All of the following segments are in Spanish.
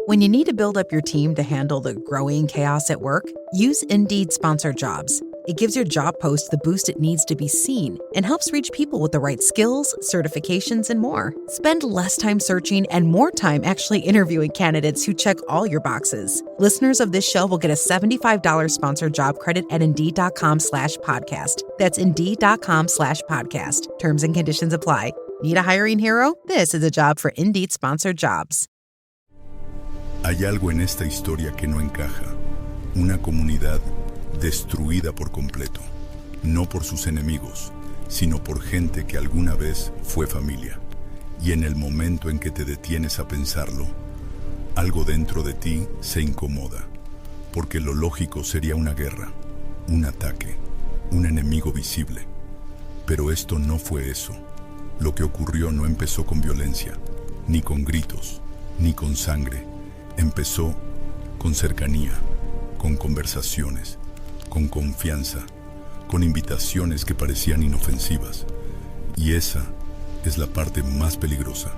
When you need to build up your team to handle the growing chaos at work, use Indeed Sponsored Jobs. It gives your job post the boost it needs to be seen and helps reach people with the right skills, certifications, and more. Spend less time searching and more time actually interviewing candidates who check all your boxes. Listeners of this show will get a $75 sponsored job credit at Indeed.com/podcast. That's Indeed.com/podcast. Terms and conditions apply. Need a hiring hero? This is a job for Indeed Sponsored Jobs. Hay algo en esta historia que no encaja. Una comunidad destruida por completo. No por sus enemigos, sino por gente que alguna vez fue familia. Y en el momento en que te detienes a pensarlo, algo dentro de ti se incomoda. Porque lo lógico sería una guerra, un ataque, un enemigo visible. Pero esto no fue eso. Lo que ocurrió no empezó con violencia, ni con gritos, ni con sangre. Empezó con cercanía, con conversaciones, con confianza, con invitaciones que parecían inofensivas. Y esa es la parte más peligrosa,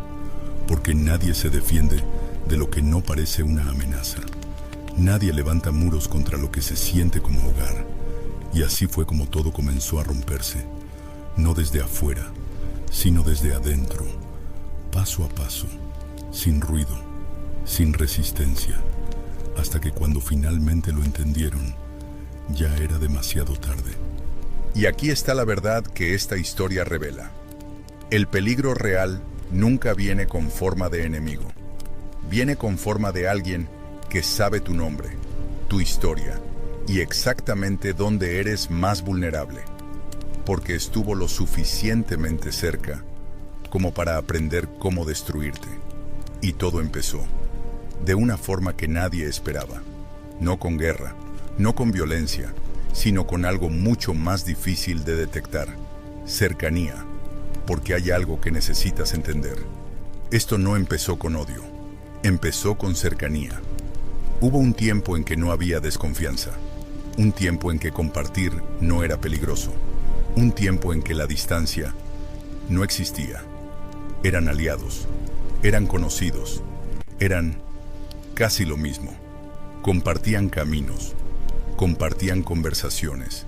porque nadie se defiende de lo que no parece una amenaza. Nadie levanta muros contra lo que se siente como hogar. Y así fue como todo comenzó a romperse, no desde afuera, sino desde adentro, paso a paso, sin ruido, sin resistencia, hasta que cuando finalmente lo entendieron, ya era demasiado tarde. Y aquí está la verdad que esta historia revela. El peligro real nunca viene con forma de enemigo. Viene con forma de alguien que sabe tu nombre, tu historia y exactamente dónde eres más vulnerable, porque estuvo lo suficientemente cerca como para aprender cómo destruirte. Y todo empezó de una forma que nadie esperaba, no con guerra, no con violencia, sino con algo mucho más difícil de detectar: cercanía, porque hay algo que necesitas entender. Esto no empezó con odio, empezó con cercanía. Hubo un tiempo en que no había desconfianza, un tiempo en que compartir no era peligroso, un tiempo en que la distancia no existía. Eran aliados, eran conocidos, eran casi lo mismo. Compartían caminos, compartían conversaciones,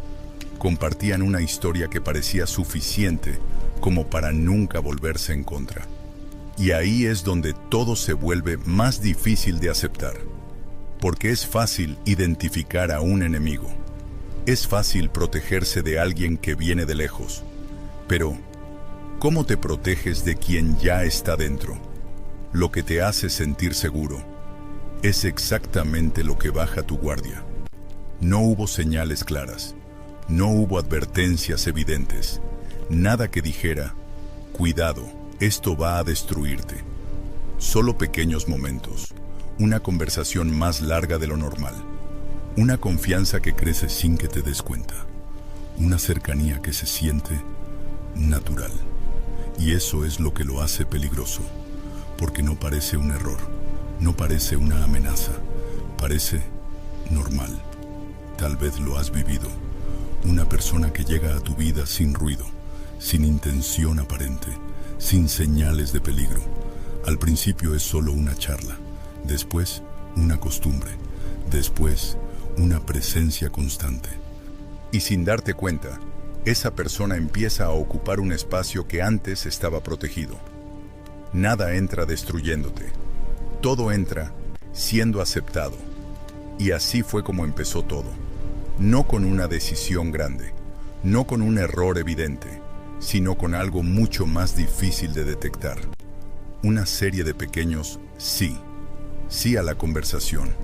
compartían una historia que parecía suficiente como para nunca volverse en contra. Y ahí es donde todo se vuelve más difícil de aceptar, porque es fácil identificar a un enemigo, es fácil protegerse de alguien que viene de lejos, pero ¿cómo te proteges de quien ya está dentro? Lo que te hace sentir seguro es exactamente lo que baja tu guardia. No hubo señales claras, no hubo advertencias evidentes, nada que dijera: cuidado, esto va a destruirte. Solo pequeños momentos, una conversación más larga de lo normal, una confianza que crece sin que te des cuenta, una cercanía que se siente natural. Y eso es lo que lo hace peligroso, porque no parece un error, no parece una amenaza, parece normal. Tal vez lo has vivido, una persona que llega a tu vida sin ruido, sin intención aparente, sin señales de peligro. Al principio es solo una charla, después una costumbre, después una presencia constante. Y sin darte cuenta, esa persona empieza a ocupar un espacio que antes estaba protegido. Nada entra destruyéndote, todo entra siendo aceptado. Y así fue como empezó todo. No con una decisión grande, no con un error evidente, sino con algo mucho más difícil de detectar. Una serie de pequeños sí. Sí a la conversación,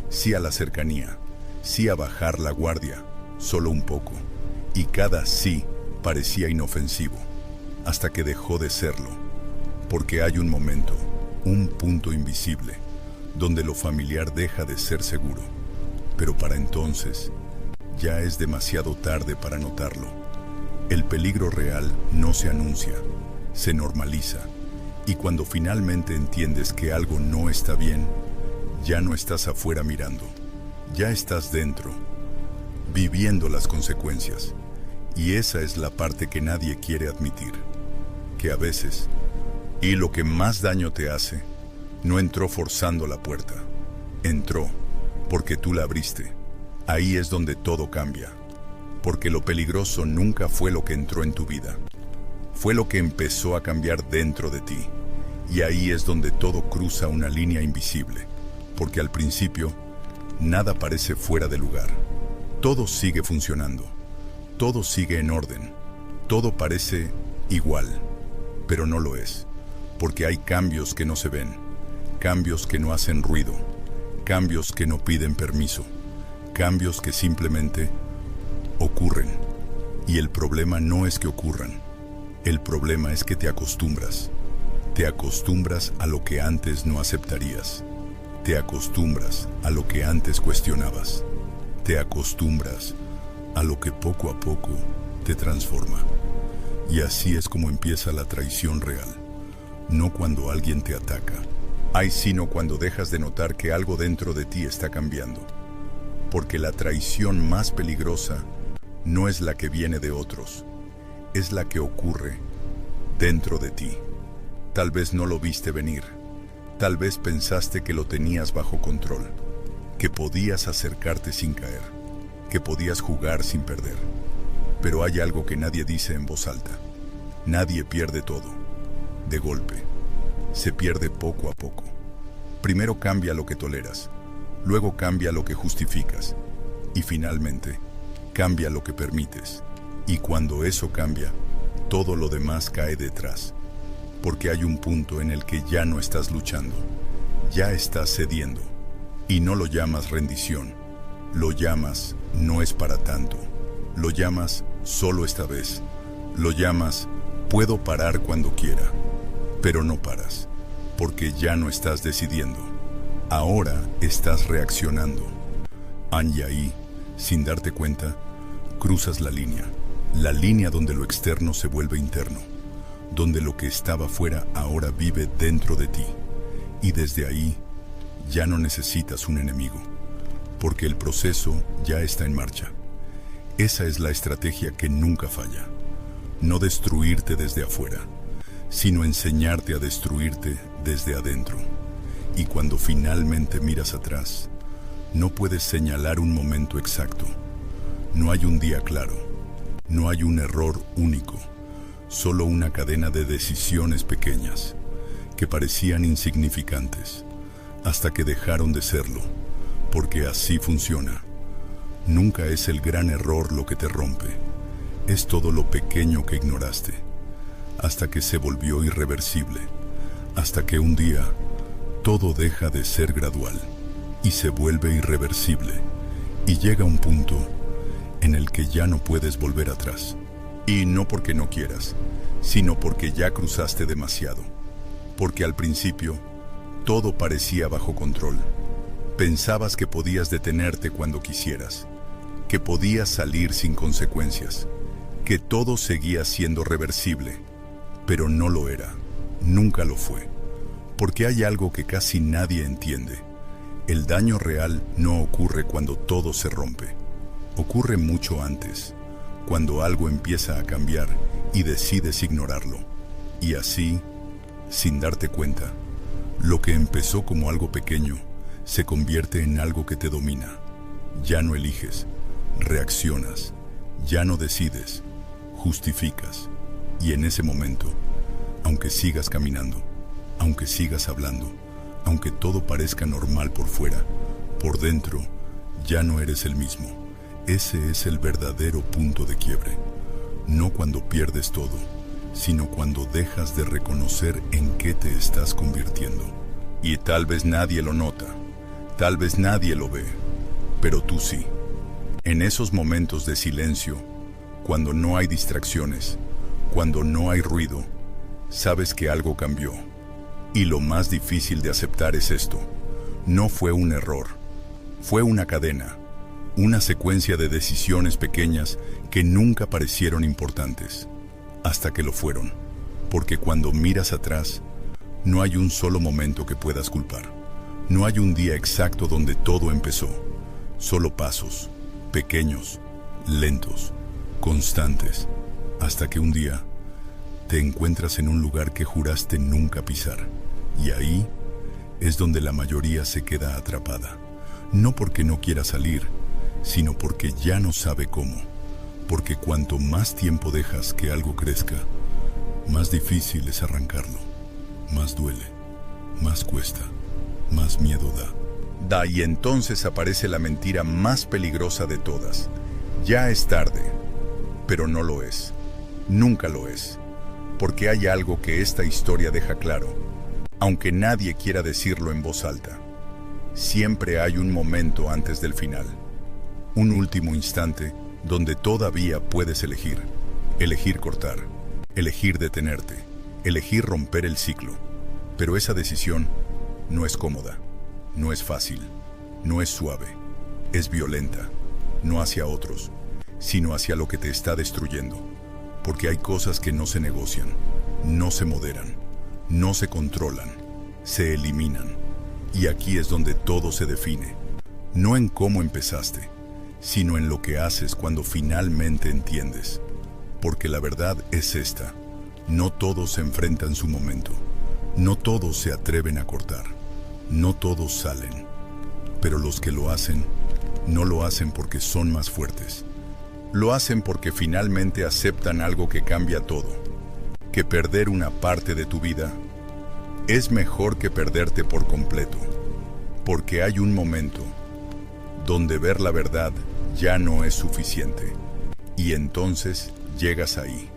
sí a la cercanía, sí a bajar la guardia, solo un poco. Y cada sí parecía inofensivo, hasta que dejó de serlo. Porque hay un momento, un punto invisible, donde lo familiar deja de ser seguro. Pero para entonces, ya es demasiado tarde para notarlo. El peligro real no se anuncia, se normaliza. Y cuando finalmente entiendes que algo no está bien, ya no estás afuera mirando, ya estás dentro, viviendo las consecuencias. Y esa es la parte que nadie quiere admitir, que a veces, y lo que más daño te hace, No entró forzando la puerta. Entró porque tú la abriste. Ahí es donde todo cambia. Porque lo peligroso nunca fue lo que entró en tu vida. Fue lo que empezó a cambiar dentro de ti. Y ahí es donde todo cruza una línea invisible. Porque al principio, nada parece fuera de lugar. Todo sigue funcionando. Todo sigue en orden. Todo parece igual. Pero no lo es. Porque hay cambios que no se ven. Cambios que no hacen ruido. Cambios que no piden permiso. Cambios que simplemente ocurren. Y el problema no es que ocurran. El problema es que te acostumbras. Te acostumbras a lo que antes no aceptarías. Te acostumbras a lo que antes cuestionabas. Te acostumbras a lo que poco a poco te transforma. Y así es como empieza la traición real. No cuando alguien te ataca. Sino cuando dejas de notar que algo dentro de ti está cambiando. Porque la traición más peligrosa no es la que viene de otros, es la que ocurre dentro de ti. Tal vez no lo viste venir, tal vez pensaste que lo tenías bajo control, que podías acercarte sin caer, que podías jugar sin perder. Pero hay algo que nadie dice en voz alta. Nadie pierde todo, de golpe. Se pierde poco a poco. Primero cambia lo que toleras, luego cambia lo que justificas y finalmente cambia lo que permites. Y cuando eso cambia, todo lo demás cae detrás, porque hay un punto en el que ya no estás luchando, ya estás cediendo. Y no lo llamas rendición, lo llamas no es para tanto, lo llamas solo esta vez, lo llamas puedo parar cuando quiera, pero no paras, porque ya no estás decidiendo, ahora estás reaccionando. Y ahí, sin darte cuenta, cruzas la línea donde lo externo se vuelve interno, donde lo que estaba fuera ahora vive dentro de ti. Y desde ahí, ya no necesitas un enemigo, porque el proceso ya está en marcha. Esa es la estrategia que nunca falla. No destruirte desde afuera, sino enseñarte a destruirte desde adentro. Y cuando finalmente miras atrás, no puedes señalar un momento exacto. No hay un día claro, no hay un error único, solo una cadena de decisiones pequeñas que parecían insignificantes, hasta que dejaron de serlo, porque así funciona. Nunca es el gran error lo que te rompe, es todo lo pequeño que ignoraste, hasta que se volvió irreversible, hasta que un día todo deja de ser gradual y se vuelve irreversible, y llega un punto en el que ya no puedes volver atrás. Y no porque no quieras, sino porque ya cruzaste demasiado, porque al principio todo parecía bajo control. Pensabas que podías detenerte cuando quisieras, que podías salir sin consecuencias, que todo seguía siendo reversible, pero no lo era, nunca lo fue, porque hay algo que casi nadie entiende. El daño real no ocurre cuando todo se rompe, ocurre mucho antes, cuando algo empieza a cambiar y decides ignorarlo. Y así, sin darte cuenta, lo que empezó como algo pequeño se convierte en algo que te domina. Ya no eliges, reaccionas, ya no decides, justificas. Y en ese momento, aunque sigas caminando, aunque sigas hablando, aunque todo parezca normal por fuera, por dentro, ya no eres el mismo. Ese es el verdadero punto de quiebre. No cuando pierdes todo, sino cuando dejas de reconocer en qué te estás convirtiendo. Y tal vez nadie lo nota, tal vez nadie lo ve, pero tú sí. En esos momentos de silencio, cuando no hay distracciones, cuando no hay ruido, sabes que algo cambió. Y lo más difícil de aceptar es esto. No fue un error, fue una cadena, una secuencia de decisiones pequeñas que nunca parecieron importantes, hasta que lo fueron. Porque cuando miras atrás, no hay un solo momento que puedas culpar. No hay un día exacto donde todo empezó. Solo pasos, pequeños, lentos, constantes, hasta que un día te encuentras en un lugar que juraste nunca pisar. Y ahí es donde la mayoría se queda atrapada. No porque no quiera salir, sino porque ya no sabe cómo. Porque cuanto más tiempo dejas que algo crezca, más difícil es arrancarlo. Más duele, más cuesta, más miedo da. Y entonces aparece la mentira más peligrosa de todas. Ya es tarde, pero no lo es. Nunca lo es. Porque hay algo que esta historia deja claro, aunque nadie quiera decirlo en voz alta. Siempre hay un momento antes del final. Un último instante donde todavía puedes elegir. Elegir cortar, elegir detenerte, elegir romper el ciclo. Pero esa decisión no es cómoda, no es fácil, no es suave, es violenta, no hacia otros, sino hacia lo que te está destruyendo. Porque hay cosas que no se negocian, no se moderan, no se controlan, se eliminan. Y aquí es donde todo se define, no en cómo empezaste, sino en lo que haces cuando finalmente entiendes. Porque la verdad es esta: no todos se enfrentan su momento, no todos se atreven a cortar, no todos salen. Pero los que lo hacen, no lo hacen porque son más fuertes. Lo hacen porque finalmente aceptan algo que cambia todo. Que perder una parte de tu vida es mejor que perderte por completo. Porque hay un momento donde ver la verdad ya no es suficiente. Y entonces llegas ahí,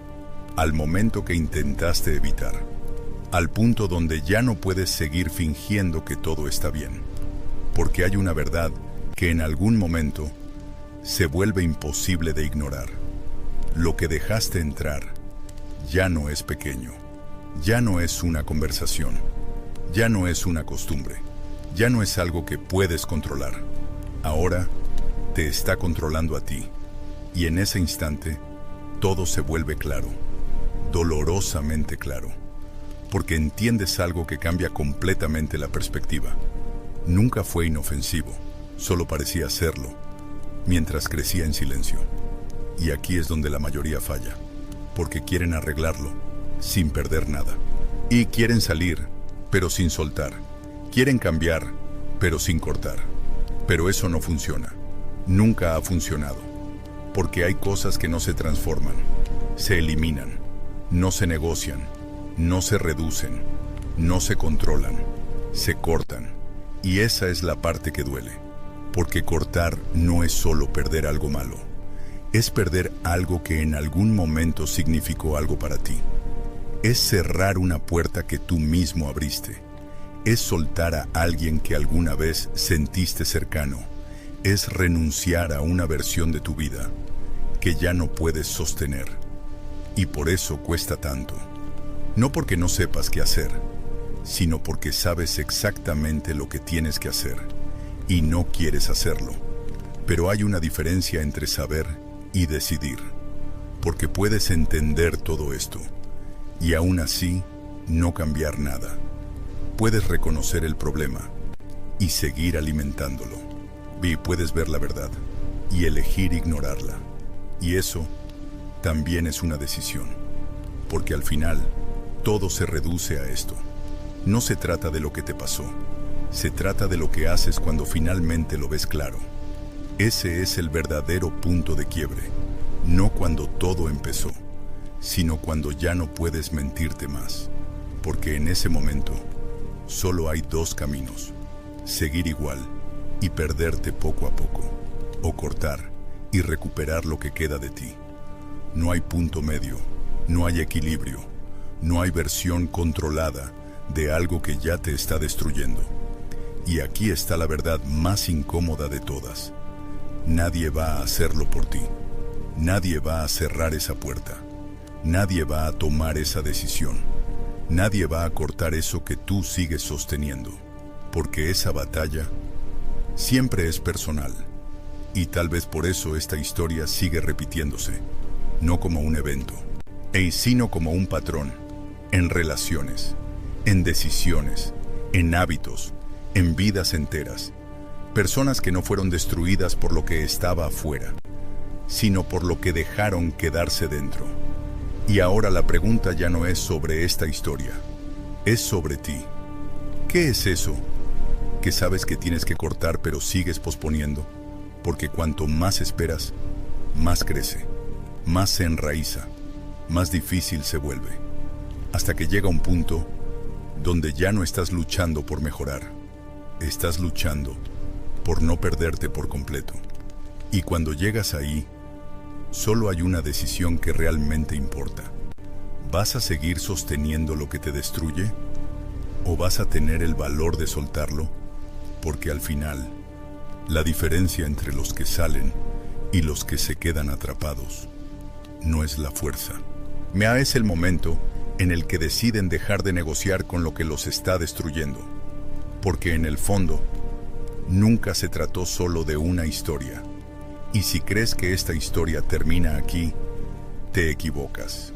al momento que intentaste evitar. Al punto donde ya no puedes seguir fingiendo que todo está bien. Porque hay una verdad que en algún momento se vuelve imposible de ignorar. Lo que dejaste entrar ya no es pequeño, ya no es una conversación, ya no es una costumbre, ya no es algo que puedes controlar. Ahora te está controlando a ti, y en ese instante todo se vuelve claro, dolorosamente claro, porque entiendes algo que cambia completamente la perspectiva. Nunca fue inofensivo, solo parecía serlo, mientras crecía en silencio. Y aquí es donde la mayoría falla, porque quieren arreglarlo sin perder nada. Y quieren salir, pero sin soltar. Quieren cambiar, pero sin cortar. Pero eso no funciona. Nunca ha funcionado. Porque hay cosas que no se transforman, se eliminan, no se negocian, no se reducen, no se controlan, se cortan. Y esa es la parte que duele. Porque cortar no es solo perder algo malo, es perder algo que en algún momento significó algo para ti. Es cerrar una puerta que tú mismo abriste. Es soltar a alguien que alguna vez sentiste cercano. Es renunciar a una versión de tu vida que ya no puedes sostener. Y por eso cuesta tanto. No porque no sepas qué hacer, sino porque sabes exactamente lo que tienes que hacer. Y no quieres hacerlo. Pero hay una diferencia entre saber y decidir. Porque puedes entender todo esto y aún así no cambiar nada. Puedes reconocer el problema y seguir alimentándolo. Y puedes ver la verdad y elegir ignorarla. Y eso también es una decisión. Porque al final todo se reduce a esto. No se trata de lo que te pasó. Se trata de lo que haces cuando finalmente lo ves claro. Ese es el verdadero punto de quiebre. No cuando todo empezó, sino cuando ya no puedes mentirte más. Porque en ese momento solo hay dos caminos: seguir igual y perderte poco a poco, o cortar y recuperar lo que queda de ti. No hay punto medio, no hay equilibrio, no hay versión controlada de algo que ya te está destruyendo. Y aquí está la verdad más incómoda de todas. Nadie va a hacerlo por ti. Nadie va a cerrar esa puerta. Nadie va a tomar esa decisión. Nadie va a cortar eso que tú sigues sosteniendo. Porque esa batalla siempre es personal. Y tal vez por eso esta historia sigue repitiéndose. No como un evento, sino como un patrón. En relaciones, en decisiones, en hábitos, en vidas enteras. Personas que no fueron destruidas por lo que estaba afuera, sino por lo que dejaron quedarse dentro. Y ahora la pregunta ya no es sobre esta historia, es sobre ti. ¿Qué es eso que sabes que tienes que cortar pero sigues posponiendo? Porque cuanto más esperas, más crece, más se enraiza, más difícil se vuelve, hasta que llega un punto donde ya no estás luchando por mejorar, estás luchando por no perderte por completo. Y cuando llegas ahí, solo hay una decisión que realmente importa. ¿Vas a seguir sosteniendo lo que te destruye? ¿O vas a tener el valor de soltarlo? Porque al final, la diferencia entre los que salen y los que se quedan atrapados no es la fuerza. Es el momento en el que deciden dejar de negociar con lo que los está destruyendo. Porque en el fondo, nunca se trató solo de una historia. Y si crees que esta historia termina aquí, te equivocas.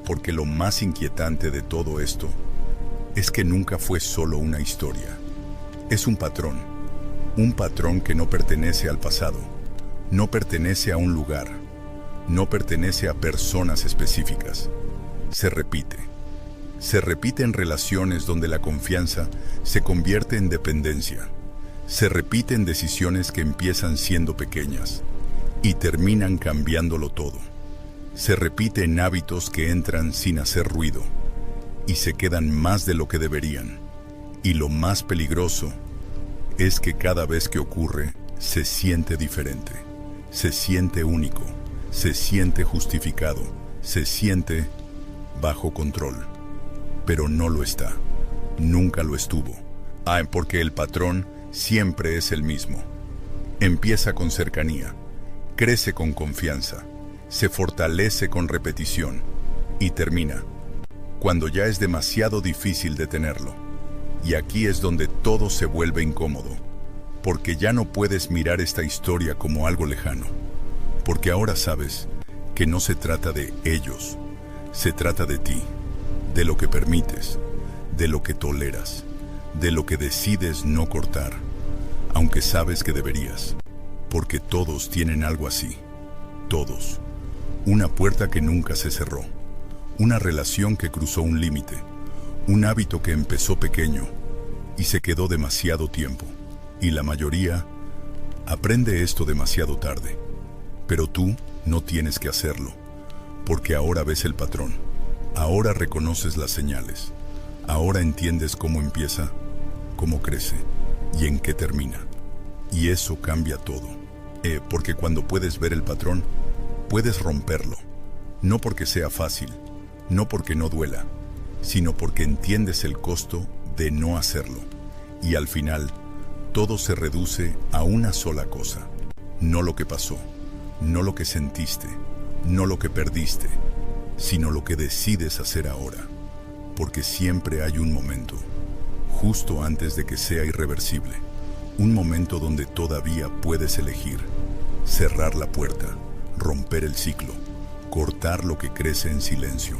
Porque lo más inquietante de todo esto es que nunca fue solo una historia. Es un patrón que no pertenece al pasado, no pertenece a un lugar, no pertenece a personas específicas. Se repite en relaciones donde la confianza se convierte en dependencia. Se repite en decisiones que empiezan siendo pequeñas y terminan cambiándolo todo. Se repite en hábitos que entran sin hacer ruido y se quedan más de lo que deberían. Y lo más peligroso es que cada vez que ocurre, se siente diferente, se siente único, se siente justificado, se siente bajo control. Pero no lo está, nunca lo estuvo. Porque el patrón siempre es el mismo. Empieza con cercanía, crece con confianza, se fortalece con repetición y termina cuando ya es demasiado difícil detenerlo. Y aquí es donde todo se vuelve incómodo, porque ya no puedes mirar esta historia como algo lejano, porque ahora sabes que no se trata de ellos, se trata de ti, de lo que permites, de lo que toleras, de lo que decides no cortar, aunque sabes que deberías, porque todos tienen algo así, todos. Una puerta que nunca se cerró, una relación que cruzó un límite, un hábito que empezó pequeño y se quedó demasiado tiempo. Y la mayoría aprende esto demasiado tarde. Pero tú no tienes que hacerlo, porque ahora ves el patrón, ahora reconoces las señales, ahora entiendes cómo empieza, cómo crece y en qué termina. Y eso cambia todo. Porque cuando puedes ver el patrón, puedes romperlo. No porque sea fácil, no porque no duela, sino porque entiendes el costo de no hacerlo. Y al final, todo se reduce a una sola cosa. No lo que pasó, no lo que sentiste, no lo que perdiste, sino lo que decides hacer ahora. Porque siempre hay un momento, justo antes de que sea irreversible, un momento donde todavía puedes elegir, cerrar la puerta, romper el ciclo, cortar lo que crece en silencio.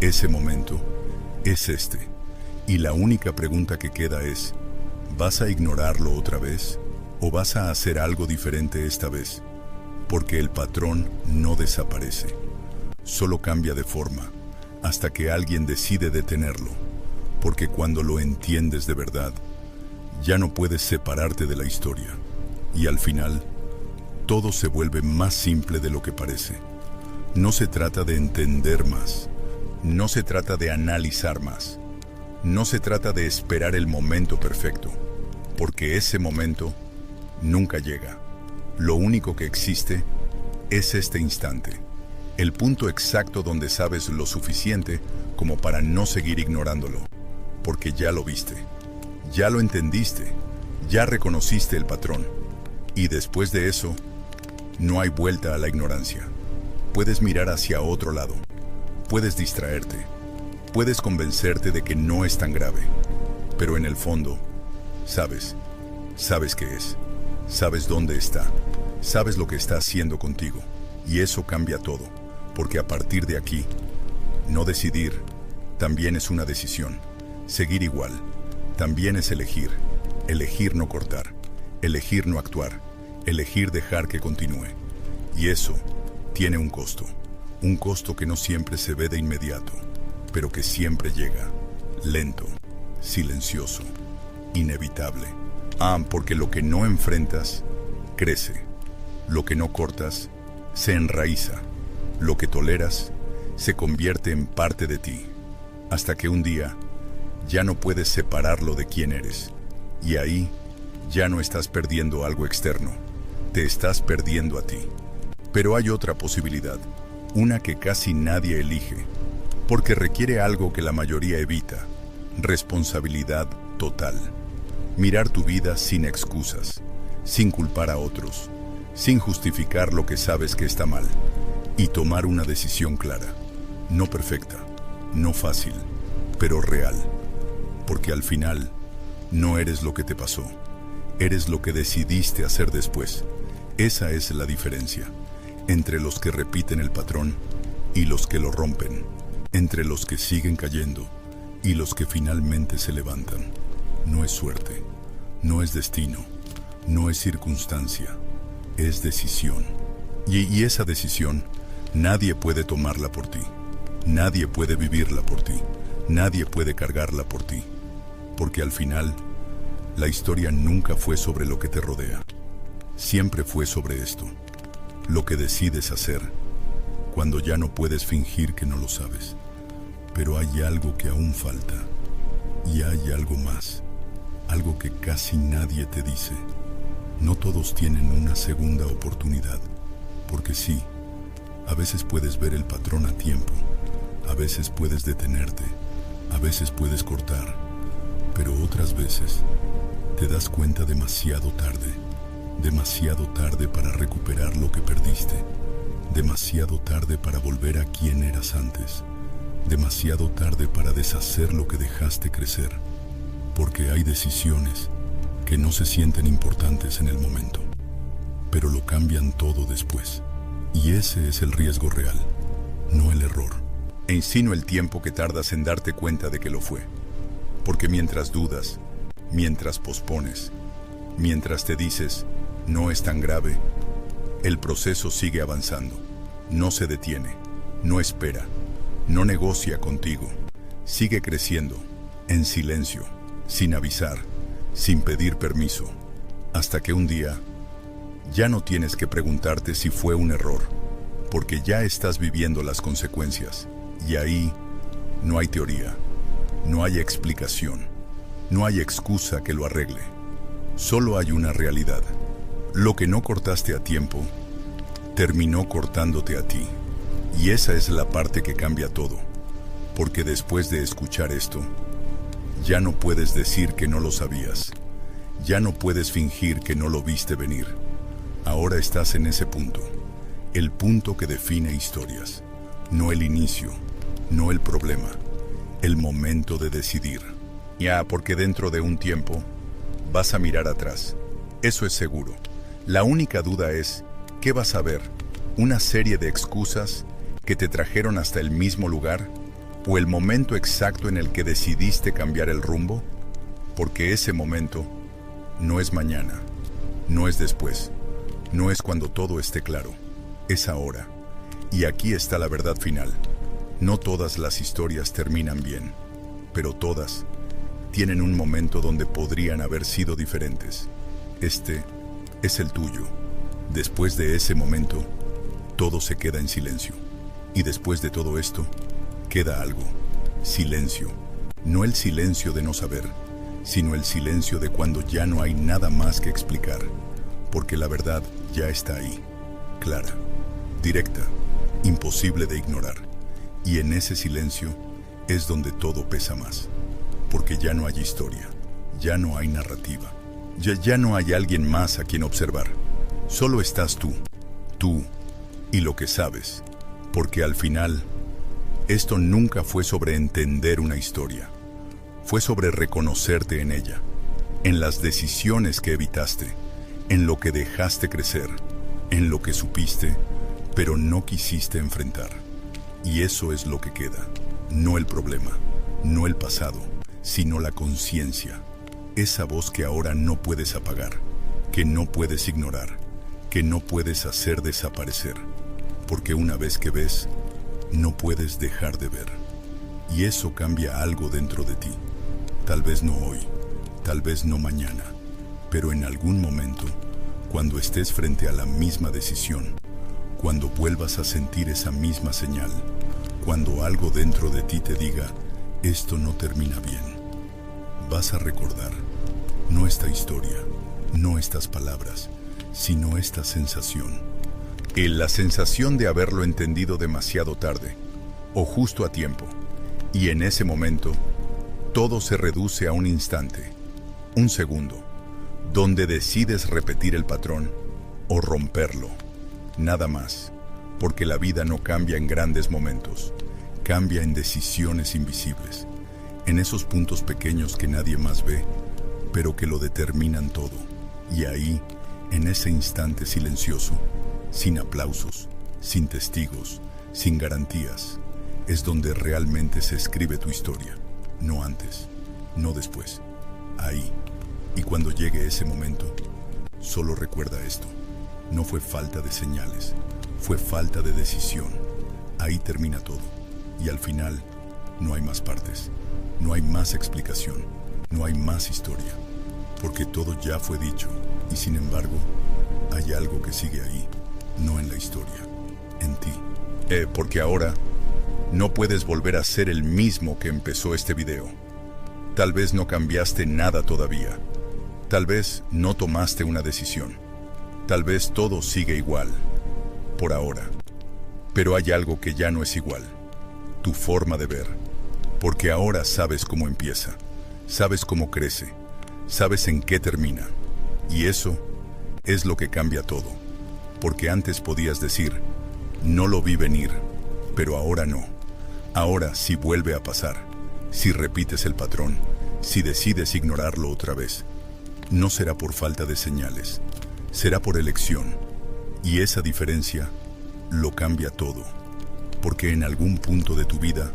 Ese momento es este. Y la única pregunta que queda es, ¿vas a ignorarlo otra vez o vas a hacer algo diferente esta vez? Porque el patrón no desaparece, solo cambia de forma hasta que alguien decide detenerlo. Porque cuando lo entiendes de verdad, ya no puedes separarte de la historia. Y al final, todo se vuelve más simple de lo que parece. No se trata de entender más, no se trata de analizar más. No se trata de esperar el momento perfecto, porque ese momento nunca llega. Lo único que existe es este instante, el punto exacto donde sabes lo suficiente como para no seguir ignorándolo, porque ya lo viste, ya lo entendiste, ya reconociste el patrón, y después de eso, no hay vuelta a la ignorancia. Puedes mirar hacia otro lado, puedes distraerte, puedes convencerte de que no es tan grave, pero en el fondo, sabes qué es, sabes dónde está, sabes lo que está haciendo contigo, y eso cambia todo, porque a partir de aquí, no decidir también es una decisión, seguir igual, también es elegir no cortar, elegir no actuar, elegir dejar que continúe, y eso tiene un costo que no siempre se ve de inmediato, pero que siempre llega, lento, silencioso, inevitable. Porque lo que no enfrentas, crece. Lo que no cortas, se enraiza. Lo que toleras, se convierte en parte de ti. Hasta que un día, ya no puedes separarlo de quién eres. Y ahí, ya no estás perdiendo algo externo. Te estás perdiendo a ti. Pero hay otra posibilidad. Una que casi nadie elige. Porque requiere algo que la mayoría evita. Responsabilidad total. Mirar tu vida sin excusas, sin culpar a otros, sin justificar lo que sabes que está mal, y tomar una decisión clara, no perfecta, no fácil, pero real, porque al final no eres lo que te pasó, eres lo que decidiste hacer después. Esa es la diferencia entre los que repiten el patrón y los que lo rompen, entre los que siguen cayendo y los que finalmente se levantan. No es suerte, no es destino, no es circunstancia, es decisión. Y esa decisión, nadie puede tomarla por ti, nadie puede vivirla por ti, nadie puede cargarla por ti, porque al final, la historia nunca fue sobre lo que te rodea, siempre fue sobre esto, lo que decides hacer, cuando ya no puedes fingir que no lo sabes. Pero hay algo que aún falta, y hay algo más. Algo que casi nadie te dice. No todos tienen una segunda oportunidad, porque sí, a veces puedes ver el patrón a tiempo, a veces puedes detenerte, a veces puedes cortar, pero otras veces te das cuenta demasiado tarde para recuperar lo que perdiste, demasiado tarde para volver a quien eras antes, demasiado tarde para deshacer lo que dejaste crecer. Porque hay decisiones que no se sienten importantes en el momento, pero lo cambian todo después. Y ese es el riesgo real, no el error. E insinúo el tiempo que tardas en darte cuenta de que lo fue. Porque mientras dudas, mientras pospones, mientras te dices, no es tan grave, el proceso sigue avanzando. No se detiene, no espera, no negocia contigo. Sigue creciendo, en silencio, sin avisar, sin pedir permiso, hasta que un día ya no tienes que preguntarte si fue un error, porque ya estás viviendo las consecuencias, y ahí no hay teoría, no hay explicación, no hay excusa que lo arregle, solo hay una realidad. Lo que no cortaste a tiempo, terminó cortándote a ti, y esa es la parte que cambia todo, porque después de escuchar esto, ya no puedes decir que no lo sabías. Ya no puedes fingir que no lo viste venir. Ahora estás en ese punto. El punto que define historias. No el inicio, no el problema. El momento de decidir. Porque dentro de un tiempo vas a mirar atrás. Eso es seguro. La única duda es, ¿qué vas a ver? ¿Una serie de excusas que te trajeron hasta el mismo lugar? ¿O el momento exacto en el que decidiste cambiar el rumbo? Porque ese momento no es mañana, no es después, no es cuando todo esté claro, es ahora. Y aquí está la verdad final. No todas las historias terminan bien, pero todas tienen un momento donde podrían haber sido diferentes. Este es el tuyo. Después de ese momento, todo se queda en silencio. Y después de todo esto, queda algo, silencio. No el silencio de no saber, sino el silencio de cuando ya no hay nada más que explicar, porque la verdad ya está ahí, clara, directa, imposible de ignorar. Y en ese silencio es donde todo pesa más, porque ya no hay historia, ya no hay narrativa, ya no hay alguien más a quien observar. Solo estás tú y lo que sabes, porque al final, esto nunca fue sobre entender una historia, fue sobre reconocerte en ella, en las decisiones que evitaste, en lo que dejaste crecer, en lo que supiste, pero no quisiste enfrentar. Y eso es lo que queda, no el problema, no el pasado, sino la conciencia, esa voz que ahora no puedes apagar, que no puedes ignorar, que no puedes hacer desaparecer, porque una vez que ves, no puedes dejar de ver. Y eso cambia algo dentro de ti. Tal vez no hoy, tal vez no mañana, pero en algún momento, cuando estés frente a la misma decisión, cuando vuelvas a sentir esa misma señal, cuando algo dentro de ti te diga, esto no termina bien, vas a recordar, no esta historia, no estas palabras, sino esta sensación. La sensación de haberlo entendido demasiado tarde, o justo a tiempo, y en ese momento, todo se reduce a un instante, un segundo, donde decides repetir el patrón o romperlo. Nada más, porque la vida no cambia en grandes momentos, cambia en decisiones invisibles, en esos puntos pequeños que nadie más ve, pero que lo determinan todo. Y ahí, en ese instante silencioso, sin aplausos, sin testigos, sin garantías, es donde realmente se escribe tu historia. No antes, no después, ahí. Y cuando llegue ese momento, solo recuerda esto. No fue falta de señales, fue falta de decisión. Ahí termina todo. Y al final, no hay más partes, no hay más explicación, no hay más historia. Porque todo ya fue dicho. Y sin embargo, hay algo que sigue ahí, no en la historia, en ti. Porque ahora no puedes volver a ser el mismo que empezó este video. Tal vez no cambiaste nada todavía. Tal vez no tomaste una decisión. Tal vez todo sigue igual, por ahora. Pero hay algo que ya no es igual. Tu forma de ver. Porque ahora sabes cómo empieza. Sabes cómo crece. Sabes en qué termina. Y eso es lo que cambia todo. Porque antes podías decir, no lo vi venir, pero ahora no. Ahora, si vuelve a pasar, si repites el patrón, si decides ignorarlo otra vez, no será por falta de señales, será por elección. Y esa diferencia lo cambia todo. Porque en algún punto de tu vida,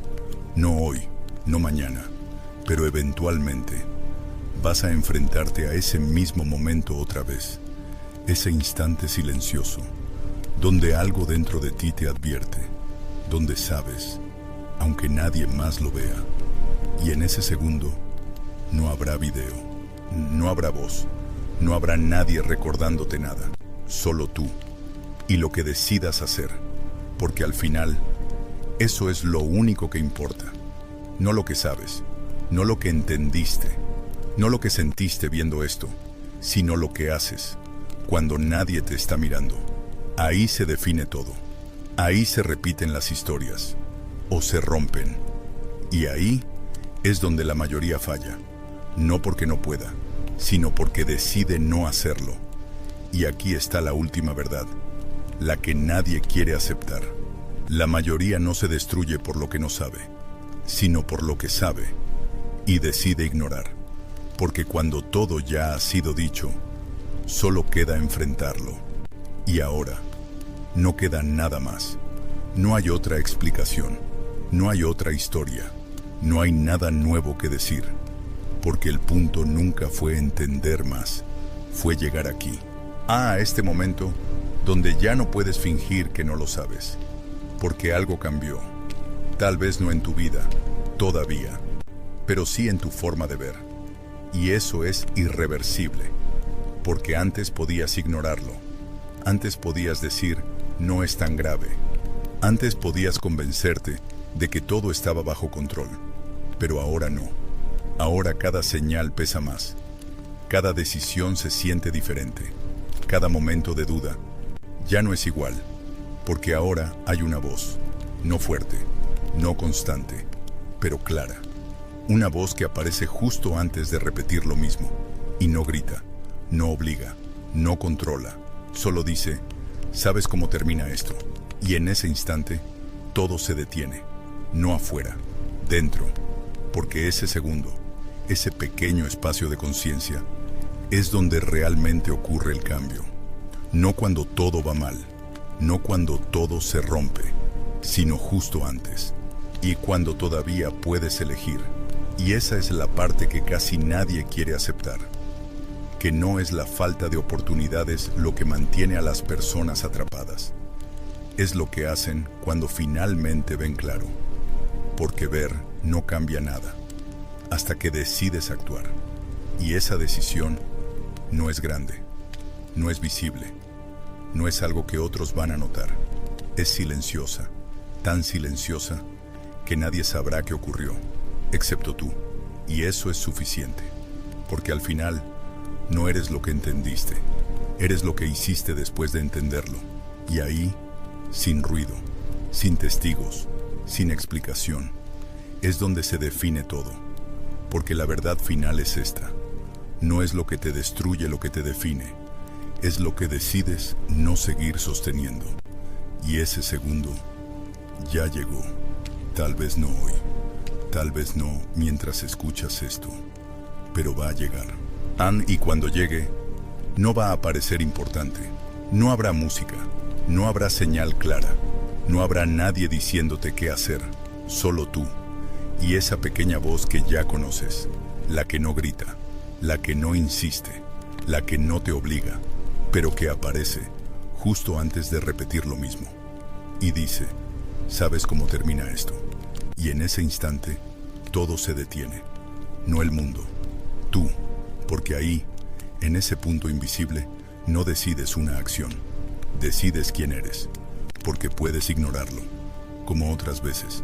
no hoy, no mañana, pero eventualmente, vas a enfrentarte a ese mismo momento otra vez. Ese instante silencioso, donde algo dentro de ti te advierte, donde sabes, aunque nadie más lo vea. Y en ese segundo, no habrá video, no habrá voz, no habrá nadie recordándote nada, solo tú y lo que decidas hacer, porque al final, eso es lo único que importa. No lo que sabes, no lo que entendiste, no lo que sentiste viendo esto, sino lo que haces cuando nadie te está mirando. Ahí se define todo. Ahí se repiten las historias o se rompen. Y ahí es donde la mayoría falla. No porque no pueda, sino porque decide no hacerlo. Y aquí está la última verdad, la que nadie quiere aceptar. La mayoría no se destruye por lo que no sabe, sino por lo que sabe y decide ignorar. Porque cuando todo ya ha sido dicho, solo queda enfrentarlo. Y ahora, no queda nada más. No hay otra explicación, no hay otra historia, no hay nada nuevo que decir. Porque el punto nunca fue entender más, fue llegar aquí. A este momento, donde ya no puedes fingir que no lo sabes. Porque algo cambió. Tal vez no en tu vida, todavía, pero sí en tu forma de ver. Y eso es irreversible. Porque antes podías ignorarlo. Antes podías decir, no es tan grave. Antes podías convencerte de que todo estaba bajo control. Pero ahora no. Ahora cada señal pesa más. Cada decisión se siente diferente. Cada momento de duda ya no es igual. Porque ahora hay una voz, no fuerte, no constante, pero clara. Una voz que aparece justo antes de repetir lo mismo. Y no grita, no obliga, no controla. Solo dice, ¿sabes cómo termina esto? Y en ese instante, todo se detiene. No afuera, dentro. Porque ese segundo, ese pequeño espacio de conciencia, es donde realmente ocurre el cambio. No cuando todo va mal, no cuando todo se rompe, sino justo antes. Y cuando todavía puedes elegir. Y esa es la parte que casi nadie quiere aceptar. Que no es la falta de oportunidades lo que mantiene a las personas atrapadas. Es lo que hacen cuando finalmente ven claro. Porque ver no cambia nada, hasta que decides actuar. Y esa decisión no es grande, no es visible, no es algo que otros van a notar. Es silenciosa, tan silenciosa que nadie sabrá qué ocurrió, excepto tú. Y eso es suficiente, porque al final no eres lo que entendiste, eres lo que hiciste después de entenderlo. Y ahí, sin ruido, sin testigos, sin explicación, es donde se define todo. Porque la verdad final es esta: no es lo que te destruye lo que te define, es lo que decides no seguir sosteniendo. Y ese segundo ya llegó. Tal vez no hoy, tal vez no mientras escuchas esto, pero va a llegar. Y cuando llegue, no va a parecer importante. No habrá música, no habrá señal clara, no habrá nadie diciéndote qué hacer, solo tú y esa pequeña voz que ya conoces, la que no grita, la que no insiste, la que no te obliga, pero que aparece justo antes de repetir lo mismo. Y dice: ¿sabes cómo termina esto? Y en ese instante, todo se detiene. No el mundo, tú, porque ahí, en ese punto invisible, no decides una acción, decides quién eres, porque puedes ignorarlo, como otras veces.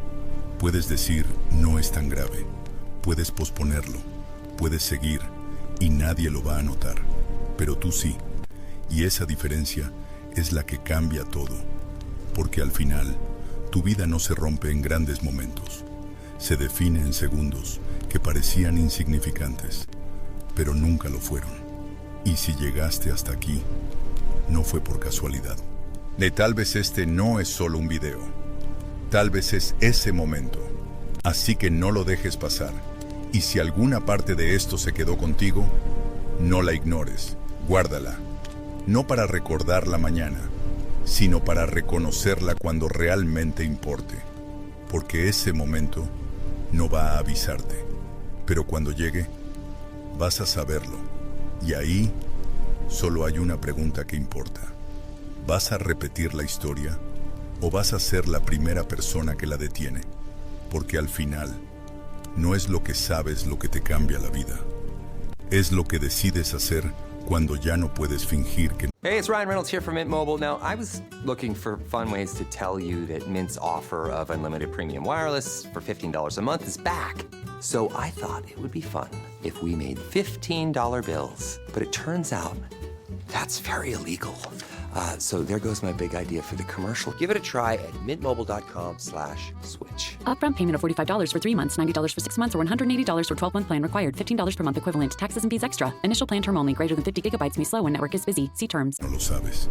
Puedes decir: no es tan grave, puedes posponerlo, puedes seguir y nadie lo va a notar, pero tú sí. Y esa diferencia es la que cambia todo, porque al final, tu vida no se rompe en grandes momentos, se define en segundos que parecían insignificantes, pero nunca lo fueron. Y si llegaste hasta aquí, no fue por casualidad. Tal vez este no es solo un video, tal vez es ese momento, así que no lo dejes pasar. Y si alguna parte de esto se quedó contigo, no la ignores, guárdala, no para recordarla mañana, sino para reconocerla cuando realmente importe, porque ese momento no va a avisarte, pero cuando llegue, vas a saberlo. Y ahí solo hay una pregunta que importa: ¿vas a repetir la historia o vas a ser la primera persona que la detiene? Porque al final, no es lo que sabes lo que te cambia la vida, es lo que decides hacer cuando ya no puedes fingir que... Hey, it's Ryan Reynolds here from Mint Mobile. Now, I was looking for fun ways to tell you that Mint's offer of unlimited premium wireless for $15 a month is back. So I thought it would be fun if we made $15 bills. But it turns out that's very illegal. So there goes my big idea for the commercial. Give it a try at mintmobile.com/switch. Upfront payment of $45 for 3 months, $90 for 6 months, or $180 for 12-month plan required. $15 per month equivalent. Taxes and fees extra. Initial plan term only. Greater than 50 gigabytes may slow when network is busy. See terms. No lo sabes.